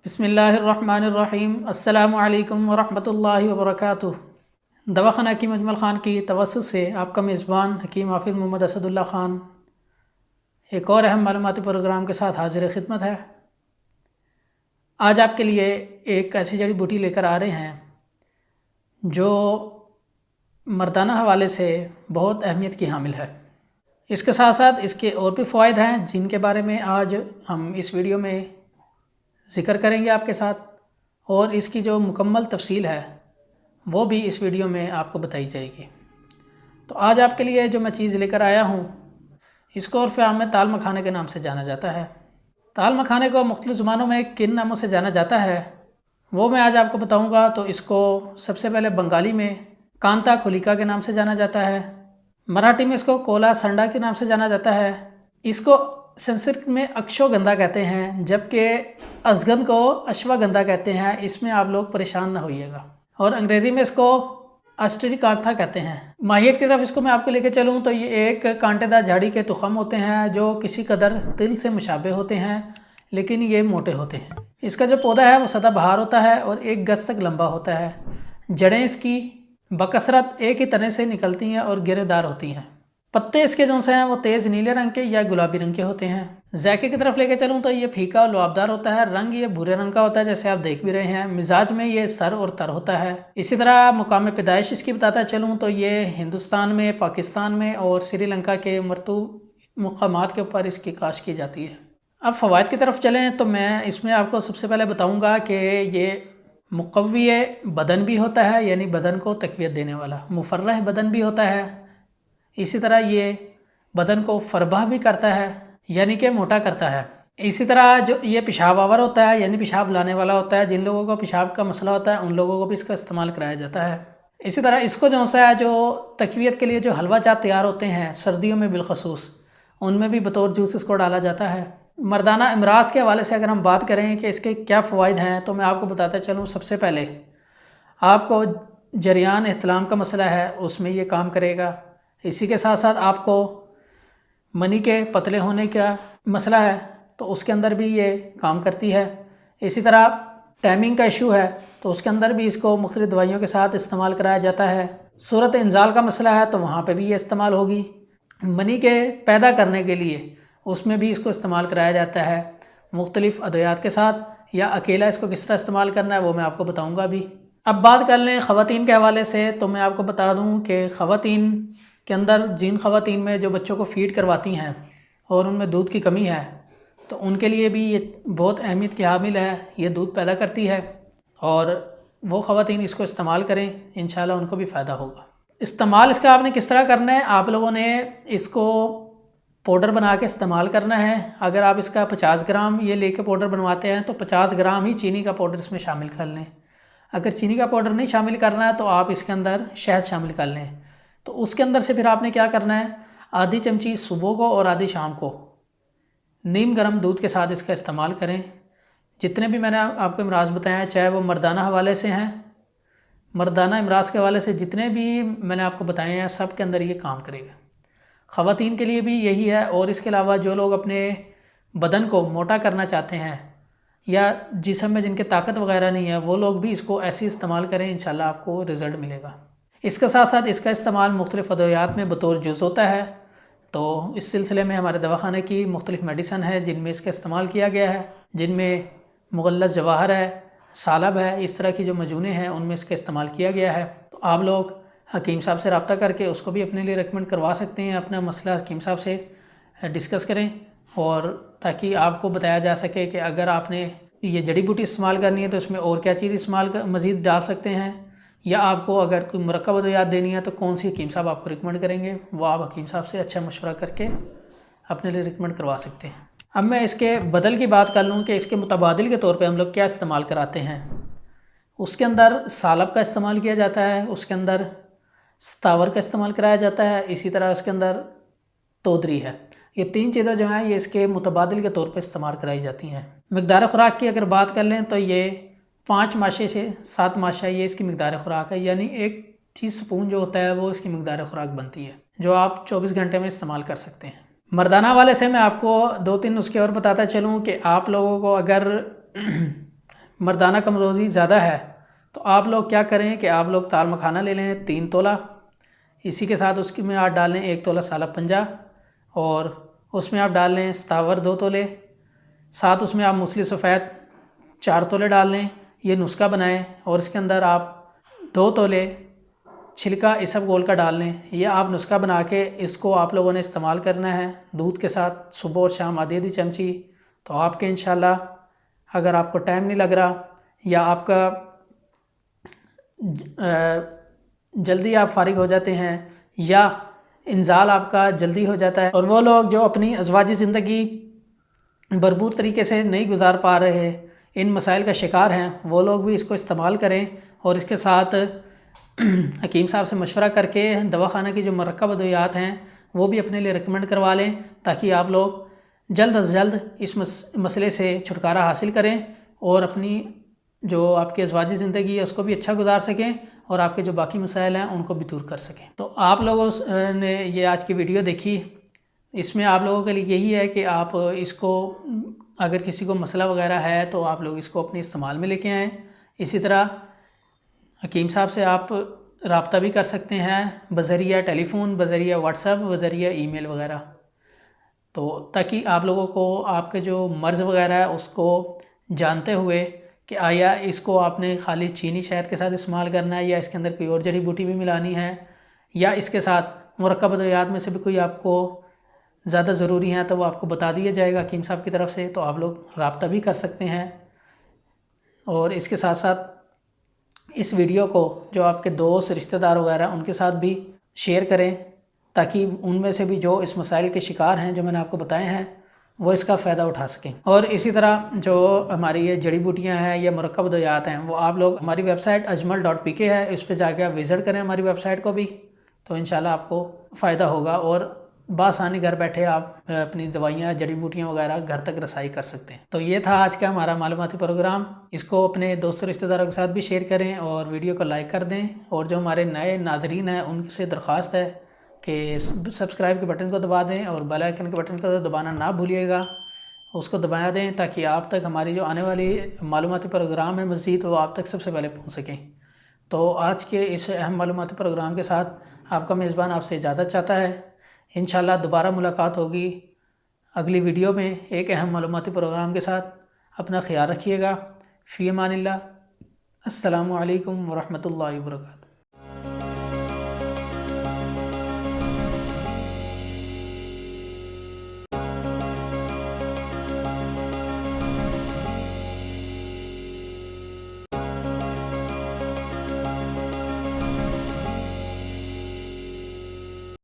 بسم اللہ الرحمن الرحیم۔ السلام علیکم ورحمۃ اللہ وبرکاتہ۔ دواخانہ حکیم اجمل خان کی توسط سے آپ کا میزبان حکیم حافظ محمد اسد اللہ خان ایک اور اہم معلوماتی پروگرام کے ساتھ حاضر خدمت ہے۔ آج آپ کے لیے ایک ایسی جڑی بوٹی لے کر آ رہے ہیں جو مردانہ حوالے سے بہت اہمیت کی حامل ہے۔ اس کے ساتھ ساتھ اس کے اور بھی فوائد ہیں جن کے بارے میں آج ہم اس ویڈیو میں ذکر کریں گے آپ کے ساتھ، اور اس کی جو مکمل تفصیل ہے وہ بھی اس ویڈیو میں آپ کو بتائی جائے گی۔ تو آج آپ کے لیے جو میں چیز لے کر آیا ہوں اس کو عرف عام میں تال مکھانے کے نام سے جانا جاتا ہے۔ تال مکھانے کو مختلف زبانوں میں کن ناموں سے جانا جاتا ہے وہ میں آج آپ کو بتاؤں گا۔ تو اس کو سب سے پہلے بنگالی میں کانتا کھولیکا کے نام سے جانا جاتا ہے، مراٹھی میں اس کو کولا سنڈا کے نام سے جانا جاتا ہے، اس کو سنسکرت میں اکشو گندھا کہتے ہیں، جبکہ ازگند کو اشوا گندھا کہتے ہیں۔ اس میں آپ لوگ پریشان نہ ہوئیے گا۔ اور انگریزی میں اس کو اسٹری کانتھا کہتے ہیں۔ ماہیت کی طرف اس کو میں آپ کو لے کے چلوں تو یہ ایک کانٹے دار جھاڑی کے تخم ہوتے ہیں جو کسی قدر تل سے مشابہ ہوتے ہیں، لیکن یہ موٹے ہوتے ہیں۔ اس کا جو پودا ہے وہ سدا بہار ہوتا ہے اور 1 گز تک لمبا ہوتا ہے۔ جڑیں اس کی بکثرت ایک ہی تنے سے نکلتی ہیں اور گرے دار ہوتی ہیں۔ پتے اس کے جو سے ہیں وہ تیز نیلے رنگ کے یا گلابی رنگ کے ہوتے ہیں۔ ذائقے کی طرف لے کے چلوں تو یہ پھیکا اور لعابدار ہوتا ہے۔ رنگ یہ بھورے رنگ کا ہوتا ہے جیسے آپ دیکھ بھی رہے ہیں۔ مزاج میں یہ سر اور تر ہوتا ہے۔ اسی طرح مقام پیدائش اس کی بتاتا چلوں تو یہ ہندوستان میں، پاکستان میں اور سری لنکا کے مرطوب مقامات کے اوپر اس کی کاشت کی جاتی ہے۔ اب فوائد کی طرف چلیں تو میں اس میں آپ کو سب سے پہلے بتاؤں گا کہ یہ مقوی بدن بھی ہوتا ہے، یعنی بدن کو تقویت دینے والا۔ مفرح بدن بھی ہوتا ہے۔ اسی طرح یہ بدن کو فربہ بھی کرتا ہے، یعنی کہ موٹا کرتا ہے۔ اسی طرح جو یہ پیشاب آور ہوتا ہے، یعنی پیشاب لانے والا ہوتا ہے۔ جن لوگوں کو پیشاب کا مسئلہ ہوتا ہے ان لوگوں کو بھی اس کا استعمال کرایا جاتا ہے۔ اسی طرح اس کو جو تقویت کے لیے جو حلوہ جات تیار ہوتے ہیں سردیوں میں بالخصوص، ان میں بھی بطور جوس اس کو ڈالا جاتا ہے۔ مردانہ امراض کے حوالے سے اگر ہم بات کریں کہ اس کے کیا فوائد ہیں تو میں آپ کو بتاتا چلوں۔ سب سے پہلے آپ کو جریان احتلام کا مسئلہ ہے اس میں یہ کام کرے گا۔ اسی کے ساتھ ساتھ آپ کو منی کے پتلے ہونے کا مسئلہ ہے تو اس کے اندر بھی یہ کام کرتی ہے۔ اسی طرح ٹائمنگ کا ایشو ہے تو اس کے اندر بھی اس کو مختلف دوائیوں کے ساتھ استعمال کرایا جاتا ہے۔ صورت انزال کا مسئلہ ہے تو وہاں پہ بھی یہ استعمال ہوگی۔ منی کے پیدا کرنے کے لیے اس میں بھی اس کو استعمال کرایا جاتا ہے مختلف ادویات کے ساتھ، یا اکیلا اس کو کس طرح استعمال کرنا ہے وہ میں آپ کو بتاؤں گا بھی۔ اب بات کر لیں خواتین کے حوالے سے تو میں آپ کو بتا دوں کہ خواتین کے اندر جن خواتین میں جو بچوں کو فیڈ کرواتی ہیں اور ان میں دودھ کی کمی ہے تو ان کے لیے بھی یہ بہت اہمیت کی حامل ہے۔ یہ دودھ پیدا کرتی ہے اور وہ خواتین اس کو استعمال کریں، انشاءاللہ ان کو بھی فائدہ ہوگا۔ استعمال اس کا آپ نے کس طرح کرنا ہے؟ آپ لوگوں نے اس کو پاؤڈر بنا کے استعمال کرنا ہے۔ اگر آپ اس کا 50 گرام یہ لے کے پاؤڈر بنواتے ہیں تو 50 گرام ہی چینی کا پاؤڈر اس میں شامل کر لیں۔ اگر چینی کا پاؤڈر نہیں شامل کرنا ہے تو آپ اس کے اندر شہد شامل کر لیں۔ تو اس کے اندر سے پھر آپ نے کیا کرنا ہے، آدھی چمچی صبح کو اور آدھی شام کو نیم گرم دودھ کے ساتھ اس کا استعمال کریں۔ جتنے بھی میں نے آپ کو امراض بتایا ہیں، چاہے وہ مردانہ حوالے سے ہیں، مردانہ امراض کے حوالے سے جتنے بھی میں نے آپ کو بتائے ہیں سب کے اندر یہ کام کرے گا۔ خواتین کے لیے بھی یہی ہے، اور اس کے علاوہ جو لوگ اپنے بدن کو موٹا کرنا چاہتے ہیں یا جسم میں جن کے طاقت وغیرہ نہیں ہے وہ لوگ بھی اس کو ایسے استعمال کریں، انشاءاللہ آپ کو رزلٹ ملے گا۔ اس کے ساتھ ساتھ اس کا استعمال مختلف ادویات میں بطور جز ہوتا ہے، تو اس سلسلے میں ہمارے دواخانے کی مختلف میڈیسن ہے جن میں اس کا استعمال کیا گیا ہے، جن میں مغلظ جواہر ہے، سالب ہے، اس طرح کی جو مجونے ہیں ان میں اس کا استعمال کیا گیا ہے۔ تو آپ لوگ حکیم صاحب سے رابطہ کر کے اس کو بھی اپنے لیے ریکمنڈ کروا سکتے ہیں۔ اپنا مسئلہ حکیم صاحب سے ڈسکس کریں، اور تاکہ آپ کو بتایا جا سکے کہ اگر آپ نے یہ جڑی بوٹی استعمال کرنی ہے تو اس میں اور کیا چیز مزید ڈال سکتے ہیں، یا آپ کو اگر کوئی مرکب ادویات دینی ہے تو کون سی حکیم صاحب آپ کو ریکمنڈ کریں گے، وہ آپ حکیم صاحب سے اچھا مشورہ کر کے اپنے لیے ریکمنڈ کروا سکتے ہیں۔ اب میں اس کے بدل کی بات کر لوں کہ اس کے متبادل کے طور پہ ہم لوگ کیا استعمال کراتے ہیں۔ اس کے اندر سالب کا استعمال کیا جاتا ہے، اس کے اندر ستاور کا استعمال کرایا جاتا ہے، اسی طرح اس کے اندر تودری ہے۔ یہ 3 چیزیں جو ہیں یہ اس کے متبادل کے طور پہ استعمال کرائی جاتی ہیں۔ مقدار خوراک کی اگر بات کر لیں تو یہ 5 ماشے سے 7 ماشا یہ اس کی مقدار خوراک ہے، یعنی 1 ٹی سپون جو ہوتا ہے وہ اس کی مقدار خوراک بنتی ہے، جو آپ 24 گھنٹے میں استعمال کر سکتے ہیں۔ مردانہ والے سے میں آپ کو 2-3 نسخے اور بتاتا چلوں کہ آپ لوگوں کو اگر مردانہ کمزوری زیادہ ہے تو آپ لوگ کیا کریں کہ آپ لوگ دال مکھانہ لے لیں 3 تولہ، اسی کے ساتھ اس کی میں آپ ڈال لیں 1 تولہ سالب پنجہ، اور اس میں آپ ڈال لیں ستاور 2 تولے، ساتھ اس میں آپ موسلی سفید 4 تولے ڈال لیں۔ یہ نسخہ بنائیں اور اس کے اندر آپ 2 تولے چھلکا اسب گول کا ڈال لیں۔ یہ آپ نسخہ بنا کے اس کو آپ لوگوں نے استعمال کرنا ہے دودھ کے ساتھ صبح اور شام آدھی چمچی، تو آپ کے انشاءاللہ اگر آپ کو ٹائم نہیں لگ رہا یا آپ کا جلدی آپ فارغ ہو جاتے ہیں یا انزال آپ کا جلدی ہو جاتا ہے، اور وہ لوگ جو اپنی ازواجی زندگی بھرپور طریقے سے نہیں گزار پا رہے، ان مسائل کا شکار ہیں، وہ لوگ بھی اس کو استعمال کریں، اور اس کے ساتھ حکیم صاحب سے مشورہ کر کے دواخانہ کی جو مرکب ادویات ہیں وہ بھی اپنے لیے ریکمنڈ کروا لیں، تاکہ آپ لوگ جلد از جلد اس مسئلے سے چھٹکارا حاصل کریں اور اپنی جو آپ کی ازواجی زندگی ہے اس کو بھی اچھا گزار سکیں، اور آپ کے جو باقی مسائل ہیں ان کو بھی دور کر سکیں۔ تو آپ لوگوں نے یہ آج کی ویڈیو دیکھی، اس میں آپ لوگوں کے لیے یہی ہے کہ آپ اس کو اگر کسی کو مسئلہ وغیرہ ہے تو آپ لوگ اس کو اپنے استعمال میں لے کے آئیں۔ اسی طرح حکیم صاحب سے آپ رابطہ بھی کر سکتے ہیں بذریعہ ٹیلی فون، بذریعہ واٹس ایپ، بذریعہ ای میل وغیرہ، تو تاکہ آپ لوگوں کو آپ کے جو مرض وغیرہ ہے اس کو جانتے ہوئے کہ آیا اس کو آپ نے خالی چینی شہد کے ساتھ استعمال کرنا ہے یا اس کے اندر کوئی اور جڑی بوٹی بھی ملانی ہے، یا اس کے ساتھ مرکب ادویات میں سے بھی کوئی آپ کو زیادہ ضروری ہیں تو وہ آپ کو بتا دیا جائے گا حکیم صاحب کی طرف سے، تو آپ لوگ رابطہ بھی کر سکتے ہیں۔ اور اس کے ساتھ ساتھ اس ویڈیو کو جو آپ کے دوست رشتہ دار وغیرہ ان کے ساتھ بھی شیئر کریں، تاکہ ان میں سے بھی جو اس مسائل کے شکار ہیں جو میں نے آپ کو بتائے ہیں وہ اس کا فائدہ اٹھا سکیں۔ اور اسی طرح جو ہماری یہ جڑی بوٹیاں ہیں یا مرکب ادویات ہیں وہ آپ لوگ ہماری ویب سائٹ ajmal.pk ہے، اس پہ جا کے آپ وزٹ کریں ہماری ویب سائٹ کو بھی، تو انشاءاللہ آپ کو فائدہ ہوگا اور بآسانی گھر بیٹھے آپ اپنی دوائیاں جڑی بوٹیاں وغیرہ گھر تک رسائی کر سکتے ہیں۔ تو یہ تھا آج کا ہمارا معلوماتی پروگرام، اس کو اپنے دوستوں رشتہ داروں کے ساتھ بھی شیئر کریں اور ویڈیو کو لائک کر دیں، اور جو ہمارے نئے ناظرین ہیں ان سے درخواست ہے کہ سبسکرائب کے بٹن کو دبا دیں اور بیل آئیکن کے بٹن کو دبانا نہ بھولیے گا، اس کو دبا دیں تاکہ آپ تک ہماری جو آنے والی معلوماتی پروگرام ہے مزید وہ آپ تک سب سے پہلے پہنچ سکیں۔ تو آج کے اس اہم معلوماتی پروگرام کے ساتھ آپ کا میزبان آپ سے اجازت چاہتا ہے، انشاءاللہ دوبارہ ملاقات ہوگی اگلی ویڈیو میں ایک اہم معلوماتی پروگرام کے ساتھ۔ اپنا خیال رکھیے گا، فی امان اللہ، السلام علیکم ورحمۃ اللہ وبرکاتہ۔